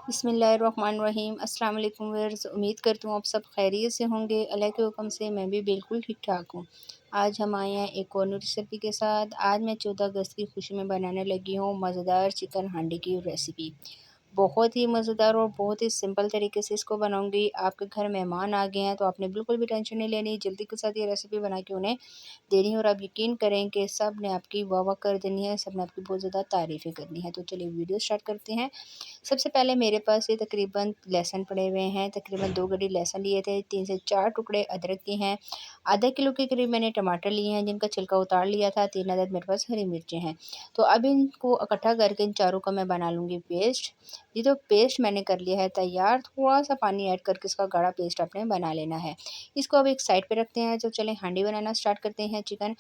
बिस्मिल्लाहिर्रहमानिर्रहीम। अस्सलाम वालेकुम व्यूअर्स, उम्मीद करती हूँ आप सब खैरियत से होंगे। अल्लाह के हुक्म से मैं भी बिल्कुल ठीक ठाक हूँ। आज हम आए हैं एक और नई रेसिपी के साथ। आज मैं 14 अगस्त की खुशी में बनाने लगी हूँ मज़ेदार चिकन हांडी की रेसिपी। बहुत ही मज़ेदार और बहुत ही सिंपल तरीके से इसको बनाऊंगी। आपके घर मेहमान आ गए हैं तो आपने बिल्कुल भी टेंशन नहीं लेनी, जल्दी के साथ ये रेसिपी बना के उन्हें देनी है और आप यकीन करें कि सब ने आपकी वाह वाह कर देनी है, सब ने आपकी बहुत ज़्यादा तारीफ़ें करनी है। तो चलिए वीडियो स्टार्ट करते हैं। सबसे पहले मेरे पास ये तकरीबन लहसुन पड़े हुए हैं, तकरीबन 2 गड्डी लहसुन लिए थे, 3 से 4 टुकड़े अदरक के हैं, आधा किलो के करीब मैंने टमाटर लिए हैं जिनका छिलका उतार लिया था, 3 अदद मेरे पास हरी मिर्चें हैं। तो अब इनको इकट्ठा करके इन चारों का मैं बना लूँगी पेस्ट। ये तो पेस्ट मैंने कर लिया है तैयार, थोड़ा-सा पानी ऐड करके इसका गाढ़ा पेस्ट आपने बना लेना है। इसको अब एक साइड पे रखते हैं, तो चलें हांडी बनाना स्टार्ट करते हैं। चिकन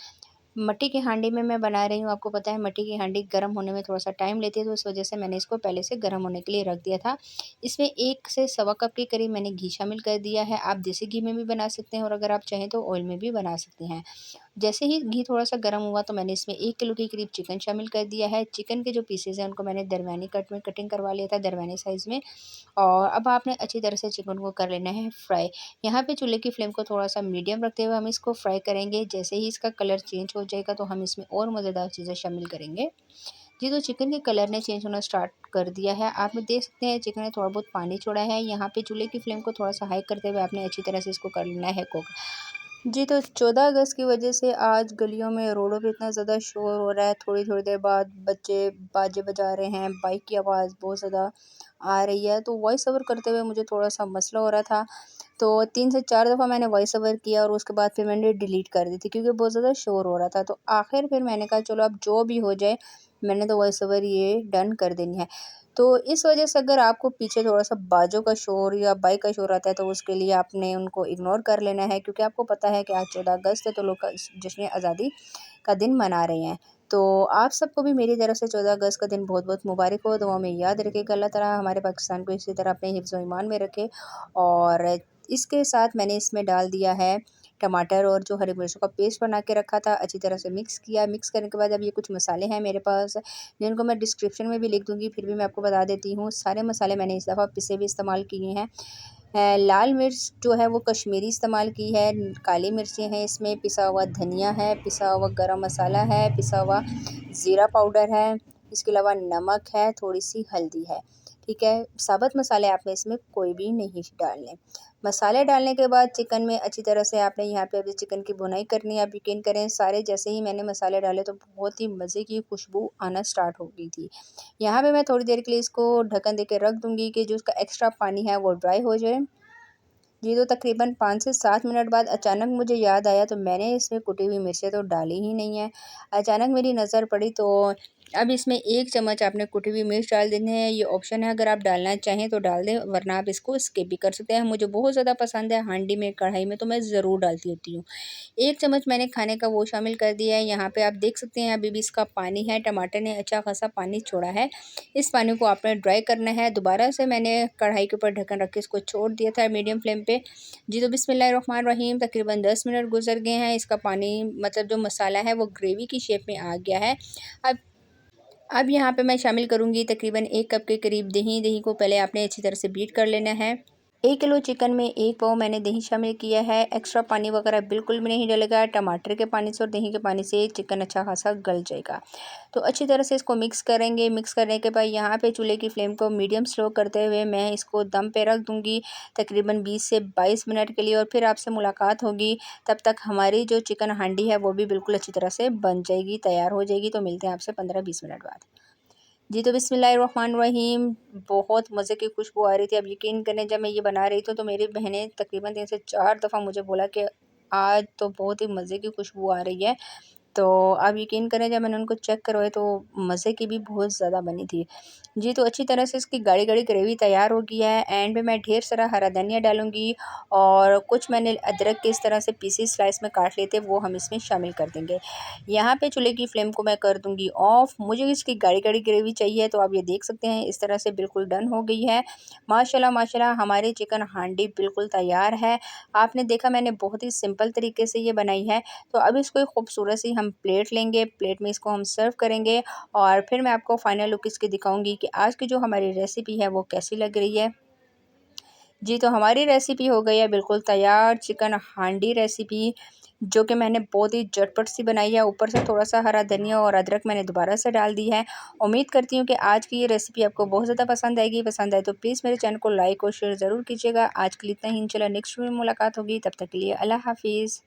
मट्टी की हांडी में मैं बना रही हूँ। आपको पता है मट्टी की हांडी गर्म होने में थोड़ा-सा टाइम लेती है, तो इस वजह से मैंने इसको पहले से गर्म होने के लिए रख दिया था। इसमें 1 से सवा कप के करीब मैंने घी शामिल कर दिया है। आप देसी घी में भी बना सकते हैं और अगर आप चाहें तो ऑयल में भी बना सकते हैं। जैसे ही घी थोड़ा-सा गर्म हुआ तो मैंने इसमें 1 किलो के करीब चिकन शामिल कर दिया है। चिकन के जो पीसेज़ हैं उनको मैंने दरमियानी कट में कटिंग करवा लिया था, दरमियाने साइज़ में। और अब आपने अच्छी तरह से चिकन को कर लेना है फ्राई। यहाँ पे चूल्हे की फ्लेम को थोड़ा-सा मीडियम रखते हुए हम इसको फ्राई करेंगे। जैसे ही इसका कलर चेंज हो जाएगा तो हम इसमें और मज़ेदार चीज़ें शामिल करेंगे। जी, तो चिकन के कलर ने चेंज होना स्टार्ट कर दिया है। आप लोग देख सकते हैं चिकन ने थोड़ा बहुत पानी छोड़ा है। यहाँ पे चूल्हे की फ्लेम को थोड़ा-सा हाई करते हुए आपने अच्छी तरह से इसको कर लेना है कुक। जी, तो 14 अगस्त की वजह से आज गलियों में, रोडों पे इतना ज़्यादा शोर हो रहा है। थोड़ी-थोड़ी देर बाद बच्चे बाजे बजा रहे हैं, बाइक की आवाज़ बहुत ज़्यादा आ रही है। तो वॉइस ओवर करते हुए मुझे थोड़ा-सा मसला हो रहा था। तो 3 से 4 दफ़ा मैंने वॉइस ओवर किया और उसके बाद फिर मैंने डिलीट कर दी थी क्योंकि बहुत ज़्यादा शोर हो रहा था। तो आखिर फिर मैंने कहा चलो अब जो भी हो जाए, मैंने तो वॉइस ओवर ये डन कर देनी है। तो इस वजह से अगर आपको पीछे थोड़ा-सा बाजों का शोर या बाइक का शोर आता है तो उसके लिए आपने उनको इग्नोर कर लेना है क्योंकि आपको पता है कि आज 14 अगस्त है तो लोग जश्न आज़ादी का दिन मना रहे हैं। तो आप सबको भी मेरी तरफ से 14 अगस्त का दिन बहुत-बहुत मुबारक हो। दुआ में याद रखिएगा। अल्लाह ताला हमारे पाकिस्तान को इसी तरह अपने हिफ्ज़-ओ ईमान में रखे। और इसके साथ मैंने इसमें डाल दिया है टमाटर और जो हरी मिर्चों का पेस्ट बना के रखा था, अच्छी तरह से मिक्स किया। मिक्स करने के बाद अब ये कुछ मसाले हैं मेरे पास जिनको मैं डिस्क्रिप्शन में भी लिख दूँगी, फिर भी मैं आपको बता देती हूँ। सारे मसाले मैंने इस दफ़ा पिसे भी इस्तेमाल किए हैं। लाल मिर्च जो है वो कश्मीरी इस्तेमाल की है, काली मिर्चें हैं इसमें, पिसा हुआ धनिया है, पिसा हुआ गरम मसाला है, पिसा हुआ ज़ीरा पाउडर है, इसके अलावा नमक है, थोड़ी-सी हल्दी है। ठीक है? साबुत मसाले आपने इसमें कोई भी नहीं डालने। मसाले डालने के बाद चिकन में अच्छी तरह से आपने यहाँ पे अभी चिकन की भुनाई करनी है। आप यकीन करें सारे जैसे ही मैंने मसाले डाले तो बहुत ही मज़े की खुशबू आना स्टार्ट हो गई थी। यहाँ पे मैं थोड़ी देर के लिए इसको ढक्कन देके रख दूँगी कि जो उसका एक्स्ट्रा पानी है वो ड्राई हो जाए। ये तो तकरीबन 5 से 7 मिनट बाद अचानक मुझे याद आया तो मैंने इसमें कुटी हुई मिर्चें तो डाली ही नहीं है। अचानक मेरी नज़र पड़ी तो अब इसमें 1 चम्मच आपने कुटी हुई मिर्च डाल देनी है। ये ऑप्शन है, अगर आप डालना चाहें तो डाल दें वरना आप इसको स्किप भी कर सकते हैं। मुझे बहुत ज़्यादा पसंद है हांडी में, कढ़ाई में तो मैं ज़रूर डालती होती हूँ। 1 चम्मच मैंने खाने का वो शामिल कर दिया है। यहाँ पे आप देख सकते हैं अभी भी इसका पानी है, टमाटर ने अच्छा खासा पानी छोड़ा है। इस पानी को आपने ड्राई करना है। दोबारा से मैंने कढ़ाई के ऊपर ढक्कन रख के इसको छोड़ दिया था मीडियम फ्लेम पे। जी, तो बिस्मिल्लाहिर्रहमानिर्रहीम तकरीबन 10 मिनट गुज़र गए हैं। इसका पानी मतलब जो मसाला है वो ग्रेवी की शेप में आ गया है। अब अब यहाँ पे मैं शामिल करूँगी तकरीबन 1 कप के करीब दही। दही को पहले आपने अच्छी तरह से बीट कर लेना है। 1 किलो चिकन में 1 पाव मैंने दही शामिल किया है। एक्स्ट्रा पानी वगैरह बिल्कुल भी नहीं डलेगा। टमाटर के पानी से और दही के पानी से चिकन अच्छा खासा गल जाएगा। तो अच्छी तरह से इसको मिक्स करेंगे। मिक्स करने के बाद यहाँ पे चूल्हे की फ्लेम को मीडियम स्लो करते हुए मैं इसको दम पे रख दूँगी तकरीबन 20 से 22 मिनट के लिए और फिर आपसे मुलाकात होगी। तब तक हमारी जो चिकन हांडी है वो भी बिल्कुल अच्छी तरह से बन जाएगी, तैयार हो जाएगी। तो मिलते हैं आपसे 15-20 मिनट बाद। जी, तो बिस्मिल्लाहिर्रहमानिर्रहीम बहुत मज़े की खुशबू आ रही थी। अब यकीन करें जब मैं ये बना रही थी तो मेरी बहनें तकरीबन 3 से 4 दफ़ा मुझे बोला कि आज तो बहुत ही मज़े की खुशबू आ रही है। तो आप यकीन करें जब मैंने उनको चेक करवाए तो मज़े की भी बहुत ज़्यादा बनी थी। जी, तो अच्छी तरह से इसकी गाढ़ी-गाढ़ी ग्रेवी तैयार हो गई है। एंड में मैं ढेर सारा हरा धनिया डालूँगी और कुछ मैंने अदरक के इस तरह से पीसेस स्लाइस में काट लिए थे वो हम इसमें शामिल कर देंगे। यहाँ पे चूल्हे की फ्लेम को मैं कर दूँगी ऑफ। मुझे इसकी गाढ़ी-गाढ़ी ग्रेवी चाहिए तो आप ये देख सकते हैं इस तरह से बिल्कुल डन हो गई है। माशाल्लाह माशाल्लाह हमारी चिकन हांडी बिल्कुल तैयार है। आपने देखा मैंने बहुत ही सिंपल तरीके से ये बनाई है। तो अब इसको एक खूबसूरत सी हम प्लेट लेंगे, प्लेट में इसको हम सर्व करेंगे और फिर मैं आपको फाइनल लुक इसकी दिखाऊंगी कि आज की जो हमारी रेसिपी है वो कैसी लग रही है। जी, तो हमारी रेसिपी हो गई है बिल्कुल तैयार, चिकन हांडी रेसिपी, जो कि मैंने बहुत ही झटपट सी बनाई है। ऊपर से थोड़ा-सा हरा धनिया और अदरक मैंने दोबारा से डाल दी है। उम्मीद करती हूँ कि आज की ये रेसिपी आपको बहुत ज़्यादा पसंद आएगी। पसंद आए तो प्लीज़ मेरे चैनल को लाइक और शेयर ज़रूर कीजिएगा। आज के लिए इतना ही, इंशाल्लाह नेक्स्ट वीडियो में मुलाकात होगी। तब तक के लिए अल्लाह हाफ़िज़।